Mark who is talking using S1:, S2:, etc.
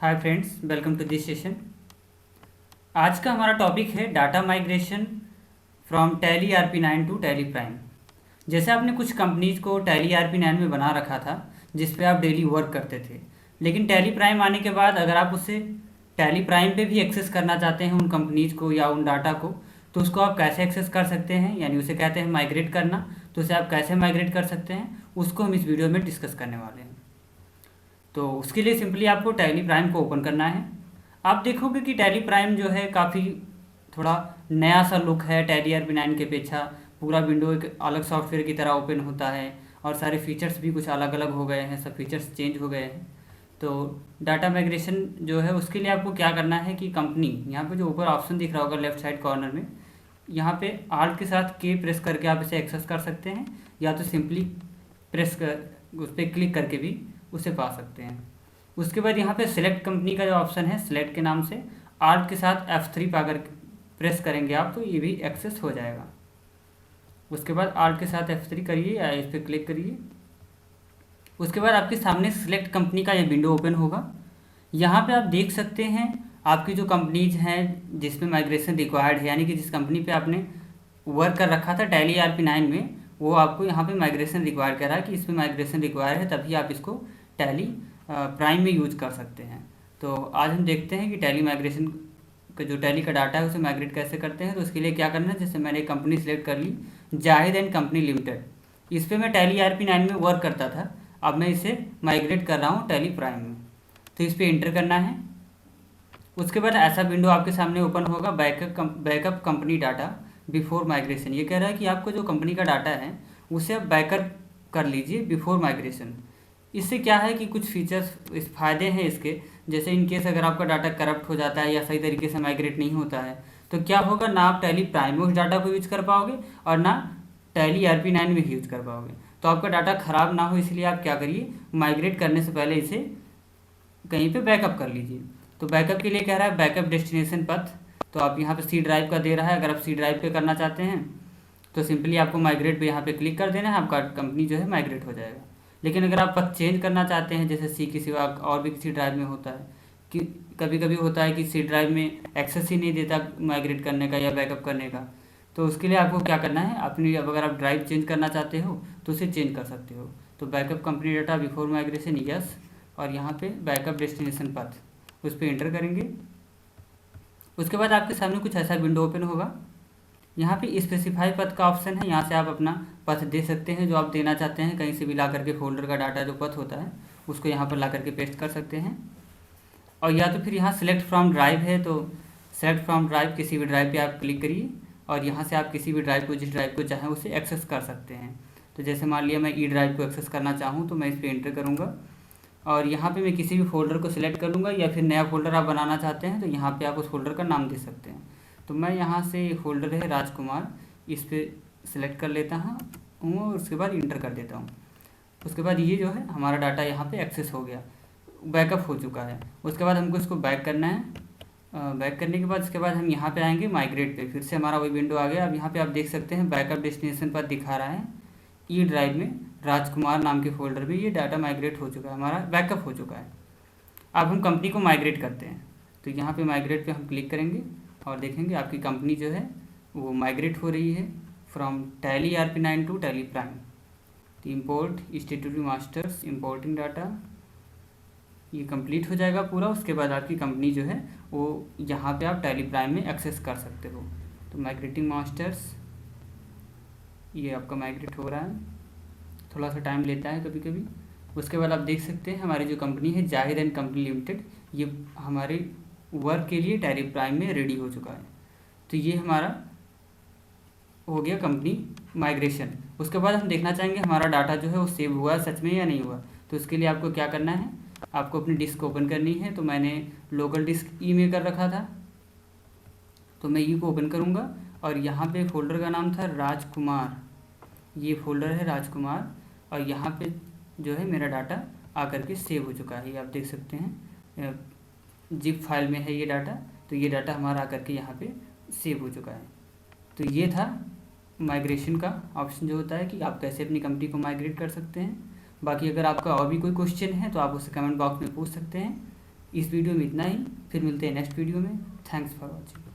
S1: Hi friends, welcome to this session. आज का हमारा टॉपिक है data migration from Tally RP9 to Tally Prime. जैसे आपने कुछ कंपनीज को टैली RP9 में बना रखा था जिस पे आप डेली वर्क करते थे, लेकिन टैली प्राइम आने के बाद अगर आप उसे टैली प्राइम पे भी एक्सेस करना चाहते हैं उन कंपनीज को या उन डाटा को, तो उसको आप कैसे एक्सेस कर सकते हैं, यानी उसे कहते हैं माइग्रेट करना। तो उसे आप कैसे माइग्रेट कर सकते हैं उसको हम इस वीडियो में डिस्कस करने वाले हैं। तो उसके लिए सिंपली आपको टैली प्राइम को ओपन करना है। आप देखोगे कि टैली प्राइम जो है काफ़ी थोड़ा नया सा लुक है टैली RP9 के अपेक्षा। पूरा विंडो एक अलग सॉफ्टवेयर की तरह ओपन होता है और सारे फीचर्स भी कुछ अलग अलग हो गए हैं, सब फीचर्स चेंज हो गए हैं। तो डाटा माइग्रेशन जो है उसके लिए आपको क्या करना है कि कंपनी, यहाँ पे जो ऊपर ऑप्शन दिख रहा होगा लेफ्ट साइड कॉर्नर में, यहाँ पे आल्ट के साथ के प्रेस करके आप इसे एक्सेस कर सकते हैं, या तो सिंपली प्रेस कर उस पर क्लिक करके भी उसे पा सकते हैं। उसके बाद यहाँ पे सिलेक्ट कंपनी का जो ऑप्शन है, सिलेक्ट के नाम से आल्ट के साथ F3 पाकर प्रेस करेंगे आप, तो ये भी एक्सेस हो जाएगा। उसके बाद आल्ट के साथ F3 करिए या इस पर क्लिक करिए। उसके बाद आपके सामने सिलेक्ट कंपनी का ये विंडो ओपन होगा। यहाँ पे आप देख सकते हैं आपकी जो कंपनीज हैं जिसमें माइग्रेशन रिक्वायर्ड है, यानी कि जिस कंपनी पे आपने वर्क कर रखा था टैली RP9 में, वो आपको यहाँ पे माइग्रेशन रिक्वायर कर रहा है कि इसमें माइग्रेशन रिक्वायर है, तभी आप इसको टैली प्राइम में यूज कर सकते हैं। तो आज हम देखते हैं कि टैली माइग्रेशन का जो टैली का डाटा है उसे माइग्रेट कैसे करते हैं। तो उसके लिए क्या करना है, जैसे मैंने एक कंपनी सेलेक्ट कर ली, जाहिद एंड कंपनी लिमिटेड। इस पर मैं टैली RP9 में वर्क करता था, अब मैं इसे माइग्रेट कर रहा हूँ टैली प्राइम में। तो इस पर इंटर करना है। उसके बाद ऐसा विंडो आपके सामने ओपन होगा, backup company data before migration. ये कह रहा है कि आपको जो कंपनी का डाटा है उसे आप बैकअप कर लीजिए बिफोर माइग्रेशन। इससे क्या है कि कुछ फीचर्स इस फ़ायदे हैं इसके, जैसे इन केस अगर आपका डाटा करप्ट हो जाता है या सही तरीके से माइग्रेट नहीं होता है, तो क्या होगा, ना आप टैली प्राइम में उस डाटा को यूज कर पाओगे और ना टैली RP9 में यूज कर पाओगे। तो आपका डाटा ख़राब ना हो इसलिए आप क्या करिए, माइग्रेट करने से पहले इसे कहीं पे बैकअप कर लीजिए। तो बैकअप के लिए कह रहा है बैकअप डेस्टिनेशन पथ, तो आप यहाँ पे सी ड्राइव का दे रहा है। अगर आप सी ड्राइव पे करना चाहते हैं तो सिंपली आपको माइग्रेट पे यहाँ पे क्लिक कर देना है, आपका कंपनी जो है माइग्रेट हो जाएगा। लेकिन अगर आप पथ चेंज करना चाहते हैं, जैसे सी की सिवा और भी किसी ड्राइव में होता है कि कभी कभी होता है कि सी ड्राइव में एक्सेस ही नहीं देता माइग्रेट करने का या बैकअप करने का, तो उसके लिए आपको क्या करना है, अपनी अब अगर आप ड्राइव चेंज करना चाहते हो तो उसे चेंज कर सकते हो। तो backup company data before migration yes, और यहाँ पे बैकअप डेस्टिनेशन पथ उस पर इंटर करेंगे। उसके बाद आपके सामने कुछ ऐसा विंडो ओपन होगा। यहाँ पे स्पेसिफाई पथ का ऑप्शन है, यहाँ से आप अपना पथ दे सकते हैं जो आप देना चाहते हैं। कहीं से भी ला करके फोल्डर का डाटा जो पथ होता है उसको यहाँ पर ला करके पेस्ट कर सकते हैं। और या तो फिर यहाँ सेलेक्ट फ्रॉम ड्राइव है, तो सेलेक्ट फ्रॉम ड्राइव किसी भी ड्राइव पे आप क्लिक करिए और यहाँ से आप किसी भी ड्राइव को, जिस ड्राइव को चाहें उसे एक्सेस कर सकते हैं। तो जैसे मान लिया मैं ई ड्राइव को एक्सेस करना चाहूँ तो मैं इस पर इंटर करूँगा और यहाँ पे मैं किसी भी फोल्डर को सिलेक्ट कर लूँगा, या फिर नया फोल्डर आप बनाना चाहते हैं तो यहाँ पे आप उस फोल्डर का नाम दे सकते हैं। तो मैं यहाँ से फोल्डर है राजकुमार, इस पर सिलेक्ट कर लेता हूँ और उसके बाद इंटर कर देता हूँ। उसके बाद ये जो है हमारा डाटा यहाँ पे एक्सेस हो गया, बैकअप हो चुका है। उसके बाद हमको इसको बैक करना है। बैक करने के बाद उसके बाद हम यहाँ पे आएंगे माइग्रेट पे, फिर से हमारा वही विंडो आ गया। अब यहाँ पे आप देख सकते हैं बैकअप डेस्टिनेशन पर दिखा रहा है ई ड्राइव में राजकुमार नाम के फोल्डर में ये डाटा माइग्रेट हो चुका है, हमारा बैकअप हो चुका है। अब हम कंपनी को माइग्रेट करते हैं, तो यहाँ पे माइग्रेट पे हम क्लिक करेंगे और देखेंगे आपकी कंपनी जो है वो माइग्रेट हो रही है from Tally RP9 to Tally prime. तो import statutory masters importing data, ये कंप्लीट हो जाएगा पूरा। उसके बाद आपकी कंपनी जो है वो यहाँ पे आप टैली प्राइम में एक्सेस कर सकते हो। तो माइग्रेटिंग मास्टर्स, ये आपका माइग्रेट हो रहा है, थोड़ा सा टाइम लेता है कभी कभी। उसके बाद आप देख सकते हैं हमारी जो कंपनी है जाहिद एंड कंपनी लिमिटेड, ये हमारे वर्क के लिए टैली प्राइम में रेडी हो चुका है। तो ये हमारा हो गया कंपनी माइग्रेशन। उसके बाद हम देखना चाहेंगे हमारा डाटा जो है वो सेव हुआ है सच में या नहीं हुआ। तो उसके लिए आपको क्या करना है, आपको अपनी डिस्क ओपन करनी है। तो मैंने लोकल डिस्क ई में कर रखा था, तो मैं ई को ओपन करूँगा और यहाँ पे फोल्डर का नाम था राजकुमार, ये फोल्डर है राजकुमार, और यहाँ पे जो है मेरा डाटा आकर के सेव हो चुका है। ये आप देख सकते हैं जिप फाइल में है ये डाटा, तो ये डाटा हमारा आकर के यहाँ पे सेव हो चुका है। तो ये था माइग्रेशन का ऑप्शन जो होता है कि आप कैसे अपनी कंपनी को माइग्रेट कर सकते हैं। बाकी अगर आपका और भी कोई क्वेश्चन है तो आप उसे कमेंट बॉक्स में पूछ सकते हैं। इस वीडियो में इतना ही, फिर मिलते हैं नेक्स्ट वीडियो में। Thanks for watching.